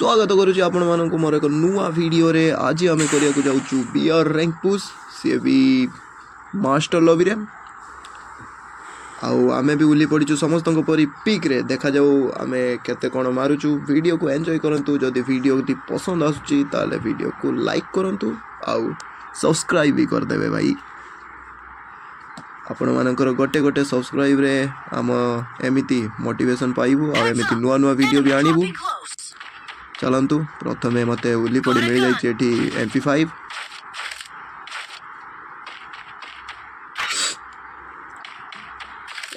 स्वागत करुच्ची आपण मानक मोर एक नुआ वीडियो रे। आज आम करने जाऊँ बीआर रैंक पुश सी भी मास्टर लॉबी रे। आमे भी उली पड़ीचु समस्त परी पिक रे। देखा जाऊ आम केते कौन मारुचु। वीडियो को एंजॉय करंतु। जदि वीडियो टी पसंद आसुची ताले वीडियो को लाइक करंतु आउ सब्सक्राइब भी कर देबे भाई। आपण मानकर गोटे गोटे सब्सक्राइब रे आम एमिति मोटिवेशन पाइबु आ एमिति नुआ नुआ वीडियो भी आनिबु। चलतु प्रथम मत उली पड़ी मिल जाए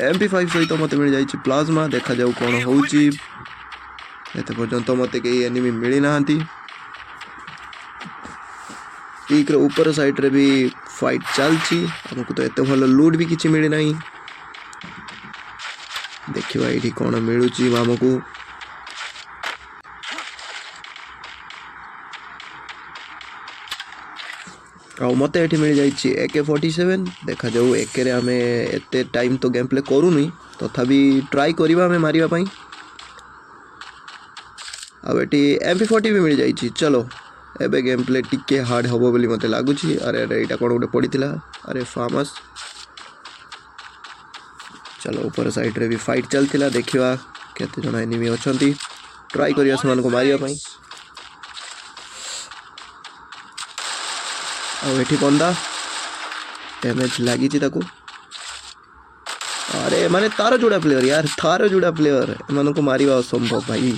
MP5 सहित मत मिल जाए प्लाज्मा। देखा जाऊ कौन होउची। एते पर्यंत मत कई एनिमी मिली ना। पीक रो ऊपर साइड रे भी फाइट चलची। हमको तो एते भल लूट भी किछि मिली नाही। देखिबा एठी कौन मिलुची हमको। मत ये मिल जाए AK-47। देखा जाऊ AK रे आमे एते टाइम तो गेम प्ले करूनी तथापि ट्राई करवा आमे मारिबा पई। अब एटी MP40 भी मिल जाए। चलो एबे गेम प्ले टिके हार्ड हबो बोली मते लागुची। अरे अरे एटा कोन गोटे पड़ीथिला। अरे फार्मस। चलो ऊपर साइड रे भी फाइट चलथिला। देखिबा केते जण एनिमी अछंती। ट्राई करिया समान को मारिया पई। एठी बंदा डैमेज लगी ताको। अरे माने तार जोड़ा प्लेयर यार, तार जोड़ा प्लेयर एमान को मारिबा असंभव भाई।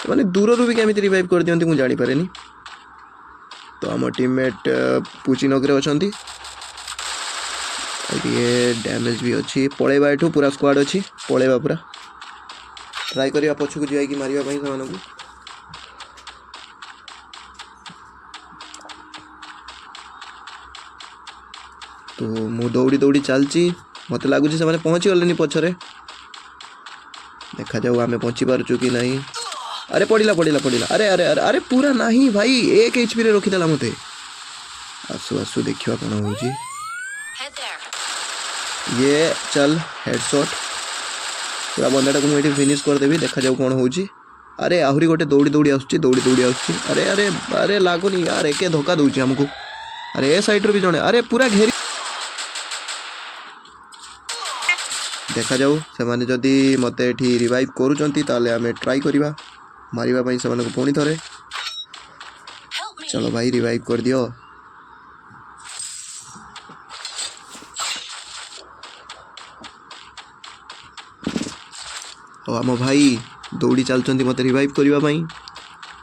माने दूर रू भी केमिति रिवाइव कर दियंती मु जानि पारेनी। तो हम टीममेट पुचिनोक रे अछंती। ये डैमेज भी अच्छी। पळेबा एठू पूरा स्क्वाड अच्छी। पळेबा पूरा ट्राई करिया पछकु जाई कि मारिबा पई समान को। तो मु दौड़ी दौड़ी चलची। मत लगुच से पहुँची गले पछरे। देखा जाऊ आमे पहुँची पार्चु कि नहीं। अरे पड़ा पड़ा पड़ा। अरे अरे अरे अरे पूरा नहीं भाई। 1 HP रे रखीदेला मते। आसु आसु देखिवा कौन होउची। ये चल हेडशॉट पूरा बंदाटा को मुझे फिनिश कर देवी। देखा जाऊ कौन होउची। अरे आहरी गोटे दौड़ी दौड़ी आसुची। दौड़ी दौड़ी आसुची। अरे अरे अरे लागुनी यार। एके धोखा दउची हमको। अरे ए साइड रे भी जणे। अरे पूरा घेरी। देखा जाऊ से माने जदि मते एठी रिवाइव करूचंती ताले आमे ट्राई करिवा मारिबा पई समान को पुणी थरे। चलो भाई रिवाइव कर दियो। ओ आम भाई दौड़ी चलचंती मते रिवाइव करिबा पई।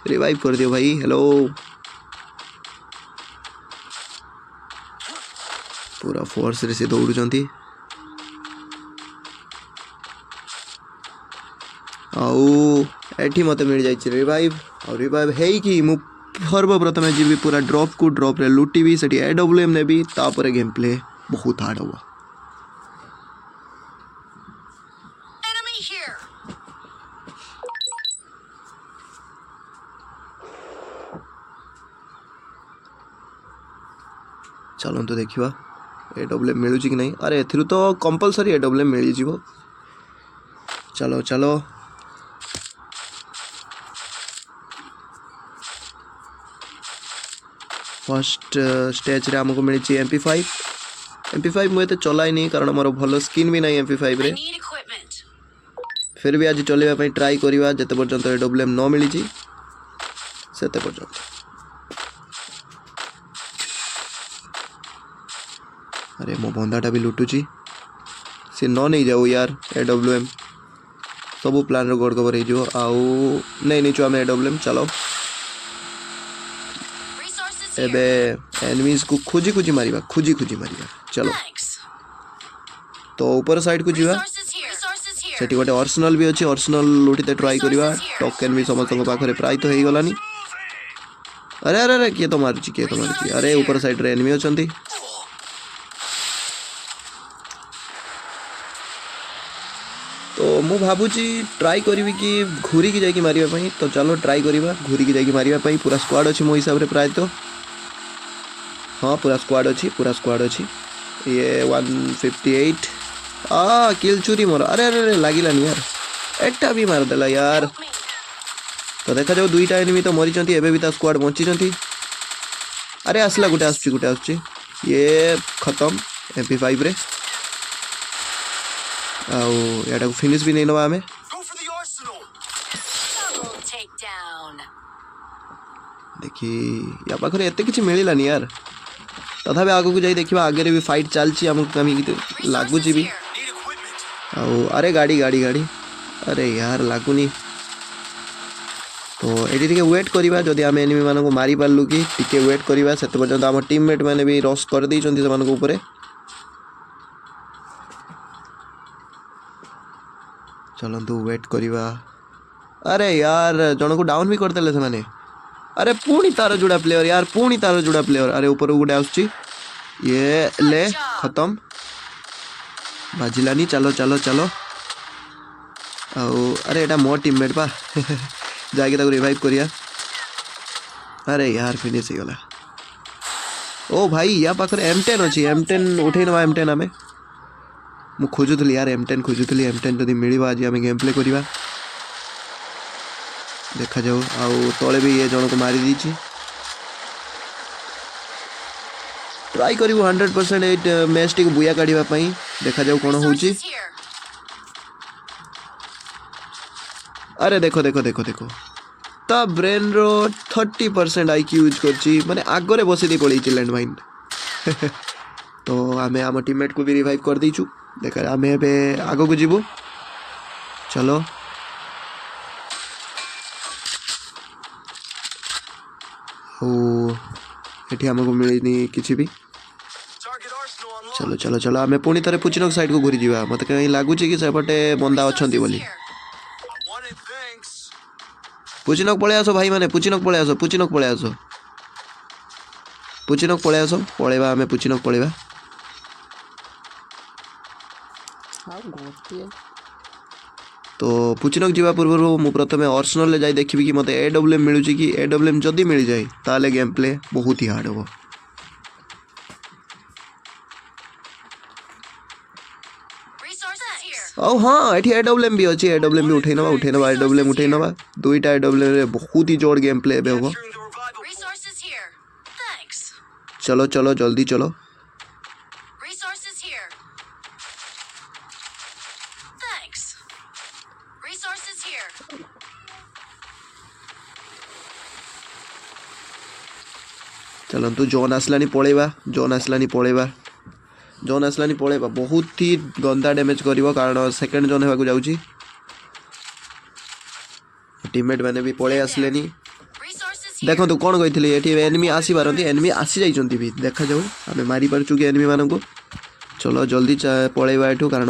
रिवाइव कर दियो भाई। हेलो पूरा फोर्स रे से दौड़ुचंती। आउ एठी मते मिल जाई रिवाइव। और रिवाइव हेई कि मु सर्वप्रथम जीवी पूरा ड्रॉप को। ड्रॉप रे लूटी भी सेठी AWM ने भी। तापर गेम प्ले बहुत हार्ड हुआ। चलो तो देखिवा AWM मिलुची कि नहीं। अरे एथिरु तो कंपलसरी AWM मिल जीवो। चलो चलो फर्स्ट स्टेज रे हमको मिली MP5 मुझे चलाई नहीं कारण मोर भल स्किन भी नहीं MP5 रे। फिर भी आज चलेबा पई ट्राई करिवा जते पर्यंत AWM न मिली सेते पर्यंत। अरे मो बंदाटा भी लुटुची। से न नहीं जाऊ यार AWM। सबू प्लान रो गड़ कवर हो आउ नहीं नहीं छुआ में AWM। चलो एबे एनिमीज को खोजी खोजी मारिबा। चलो तो ऊपर साइड को जीवा। सेठी गोटे आर्सेनल भी अच्छी। आर्सेनल लुटिते ट्राई करिवा। टोकन भी समस्त पाखरे प्राय तो हेई गलानी। अरे अरे अरे किए तो मारुची। अरे ऊपर साइड रे एनिमी अछंती। तो मु भाबुची ट्राई करी कि घूरी की जाकि मारिबा पई। तो चलो ट्राई करिवा घूरी की जाकि मारिबा पई। पूरा स्क्वाड अच्छी मो हिसाब रे प्राय तो। हाँ पूरा स्क्वाड अच्छी। ये 158 किल चोरी मोर। अरे अरे अरे लागिलानी यार। एटा भी मार देला यार। तो देखा जाऊ दुईटा एनिमी तो मरी एबे भी ता स्क्वाड बंची। अरे आसला गोटे आसुची ये खत्म MP5 रे आउ याडा फिनिश भी नहीं नवा हमें देखी या पाखरे एते किछि मिलिलानी यार तथापि आगो को जाई देखिबा आगे भी फाइट चलची हमको कमी लागु जी भी आउ अरे गाड़ी गाड़ी गाड़ी अरे यार लागुनी तो ये टिके वेट करवा जदि आम एनिमी मान को मारी पार्लु कि टिके वेट करवा से पर्यंत आम टीममेट मैंने भी रश कर देइछन्ति से मानको ऊपर चलतु वेट करवा अरे यार जन को डाउन भी करदेले से माने अरे पुणी तार जुड़ा प्लेयर यार पुणी तार जुड़ा प्लेयर अरे ऊपर गोटे आसुची ये ले खत्म बाजिलानी चलो चलो चलो अरे एटा मो टीममेट पा जाके ताको रिवाइव करिया अरे यार फिनिश हो गला ओ भाई या पाखर M10 अच्छी M10 उठे नवा M10 आमे मु खोजुथली यार M10 खोजुथली M10 जदि मिलिबा आज आमे गेम प्ले करिबा देखा जाऊ आउ तले भी ये जन को मारी दीची ट्राई करिवो 100% एट मैच टी बुया काढिबा पई देखा जाऊ कोन होउची अरे देखो देखो देखो देखो ता ब्रेन रो 30% IQ यूज करची माने आगरे बसी दी पड़ी लैंड माइन तो आमे आम टीममेट को भी रिवाइव कर दीचु देखा आमे एबे आगो को जीवु चलो ओ एठी हमको मिलनी किछि भी चलो चलो चलो आमे पुणी थरे पुचिनक साइड को घुरी जीवा मते कहीं लागु छी कि सेपटे बंदा अछंती बोली पुचिनक पळे आसो भाई माने पुचिनक पळे आसो पळेबा आमे पुचिनक पळेबा तो पुचिनक जीवा पूर्व मु प्रथमे आर्सेनल ले जाई देखिबी कि मते AWM मिलुची कि AWM जदी मिल जाय ताले गेम प्ले बहुत ही हार्ड हो ओ हाँ एठी AWM भी अच्छी AWM भी उठे नवा AWM उठे नवा दुईटा AWM रे बहुत ही जोर गेम प्ले बे हो चलो चलो जल्दी चलो चलतु जोन आसलानी पळेबा बहुत ही गंदा डैमेज करिवो कारण सेकंड जोन हेबाकू जाउची टीममेट माने भी पळे आसलेनी देखो तो कोन कहितली एठी एनिमी आसी पारंती एनिमी आसी जाइचंती भी देखा जाऊ हमें मारी पारचु कि एनिमी मानन को चलो जल्दी पळेबा एठू कारण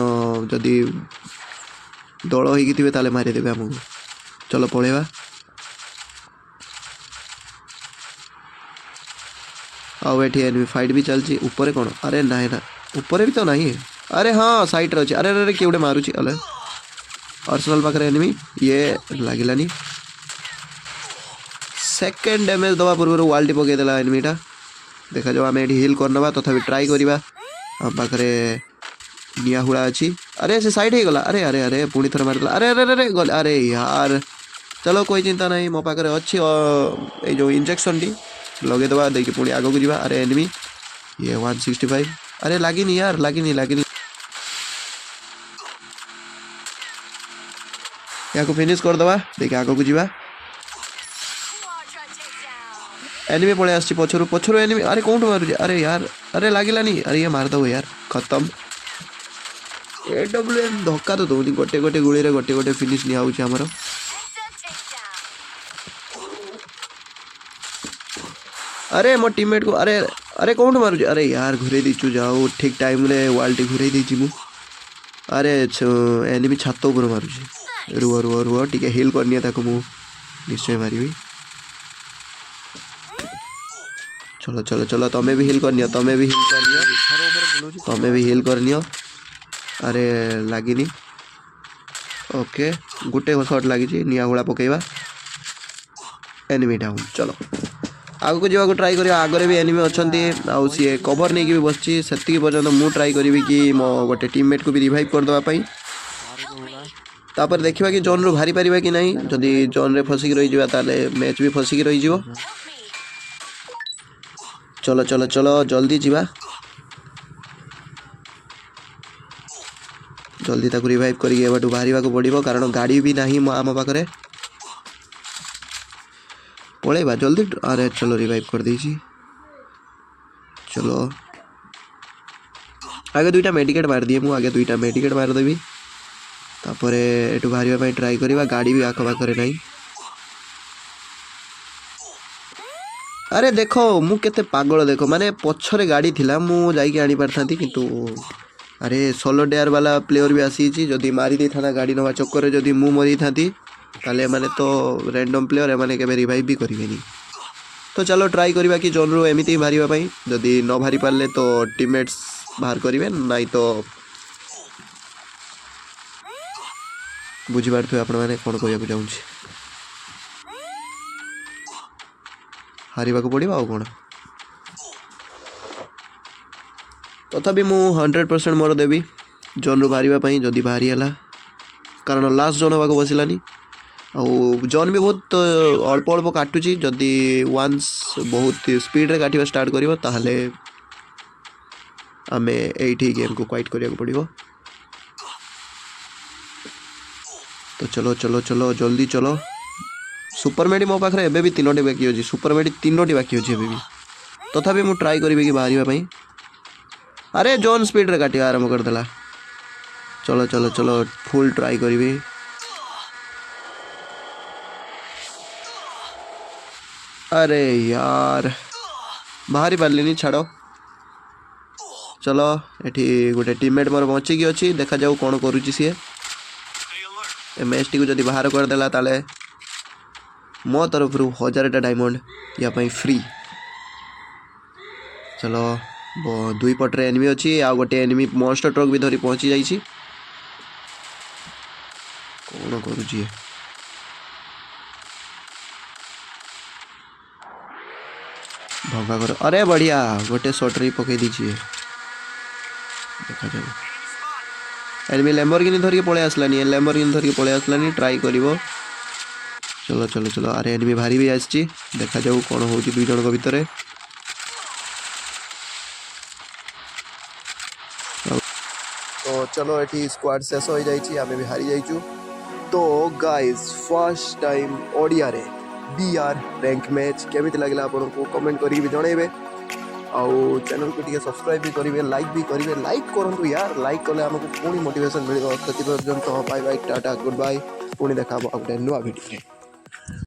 जदी दळ होई किथिबे ताले मारी देबे हमको चलो पळेबा आउ एठी एनिमी फाइट भी चलची ऊपर कोन अरे नाही ना ऊपर भी तो नहीं अरे हाँ साइड रे अरे अरे केउडे मारुची अले आर्सेनल पाखरे एनिमी ये लागिलानी सेकंड डैमेज दवा पूर्व वाल्टी पके देला एनिमीटा देखा जाओ आमे एठी हिल करनबा तथापि ट्राई करिबा हम पाखरे निया हुड़ा अछि अरे से साइड हे गला अरे अरे अरे पुणी थर मारला अरे अरे अरे गल अरे यार चलो कोई चिंता नहीं मो पाखरे अछि ए जो इंजेक्शन टी लगे दबा देखिए पुणी आगो को जीवा अरे एनिमी ये 165 अरे लागिनी यार लागिनी या को फिनिश कर दबा देखिए आगो को जीवा एनिमी पळे आछि पछरु एनिमी अरे कोन मारू अरे यार अरे लागिलानी अरे ये मार दो यार खत्म AWM धक्का तो दोनी गोटे गोटे गुळी रे गोटे गोटे फिनिश नि आउछि हमरो अरे मो टीममेट को अरे अरे कौन मारू अरे यार घुरे दीचु जाओ ठीक टाइम रे वाल्टी घुरे दीची मु अरे एनिमी छात ऊपर मारू रुआ टिके हिल करनिया ताको मु निश्चय मारिबी चलो चलो चलो तमे भी हिल करनियो अरे लागिनी ओके गुटे शॉट लागी निया हुड़ा पकेबा एनिमी डाउन चलो आगो को जावाको ट्राई करिया आगरे भी एनिमी अछंती आउ सी कवर नहीं भी बसची सेति पर्यंत मु ट्राई करिवि कि मो गोटे टीममेट को भी रिवाइव कर दवा पई तापर देखिबा कि जोन रो भारी परिबा कि नहीं जदी जोन रे फसिक रही जिबा ताले मैच भी फसिक रही जिवो चलो चलो चलो जल्दी जीवा जल्दी ताकू रिवाइव करी एबाटू बाहरिबा को पड़िबो कारण गाड़ी भी नहीं आम पाखरे पळेबा जल्दी अरे चलो रिवाइव कर देछि चलो आगे दुईटा मेडिकेट मार दिए मु आगे दुईटा मेडिकेट मार देबी तापरे एटू बाहरिबा पई ट्राई करिबा गाड़ी भी आख पाखरे नहीं अरे देखो मु केते पागल देखो माने पछरे गाड़ी थिला मु जाईके आनी पारथांती किंतु अरे सोलो डेयर वाला प्लेयर भी आसी जदि मारी दी था गाड़ी नवा चक्कर रे जदि मु मरी थांती ताले माने तो रैंडम प्लेयर माने केबे रिवाइव भी करिवेनी तो चलो ट्राई करिबा कि जोन रो एमिति ही मारिबा पई जदि न भारी पारले तो टीममेट्स बाहर करिवे नाही तो बुझी पारथु आपण माने कोन कहिया को जाउछी हारिबा को पड़िबा आ कोन तथापि मु 100% मोर देवी जोन रू बाहर जदि बाहरी है कारण लास्ट जोन होगा बसिलानी जोन भी बहुत अल्प अल्प काटुची जदि वंस बहुत स्पीड रे काटिबा स्टार्ट करिवो ताहले आमे एठी गेम को क्वाइट करिया को पड़िबो तो चलो चलो चलो जल्दी चलो सुपर मेडी मो पाखरे एबे भी 3टी बाकी अछि सुपर मेडी 3टी बाकी अछि एबे भी तथापि मु ट्राई करिबे कि बाहरिबा पई अरे जोन स्पीड रे काटिया आरंभ कर देला चलो चलो चलो फुल ट्राई करी अरे यार बाहरी पार्लिनी छाड़ चलो एठी गोटे टीममेट मोर बचिकी अच्छी देखा जाऊ कौन करुच्ची सी मैच टी जब बाहर करदेला ताले मो तरफ 1000टा डायमंड या फ्री चलो दुई पटरे एनिमी अच्छी आ गोटे एनिमी मॉन्स्टर ट्रक भी धरी पहुंची जाइए कौन करुची भंगा कर अरे बढ़िया गोटे शॉट रे पकई दीजिए देखा जाए एनिमी लैम्बोर्गिनी धरिक पळे आसलानी लैम्बोर्गिनी धरिक पळे आसलानी ट्राई करिवो चलो चलो चलो अरे एनिमी भारी भी आछि देखा जाऊ कौन होची दुई जन भितर तो चलो ये स्क्वाड शेष हो जाइए आम भी हारी जाइचु तो गाइज फर्स्ट टाइम ओडिया रे बीआर रैंक मैच केमिति लागला आपको कमेंट करी भी जनइबे आउ चैनल को टिके सब्सक्राइब भी करेंगे लाइक भी करेंगे लाइक करूँ यार लाइक कले आमको पुणी मोटिवेशन मिल पाई बाय टाटा गुड बाय पुणी देखा गोटे नुआ वीडियो।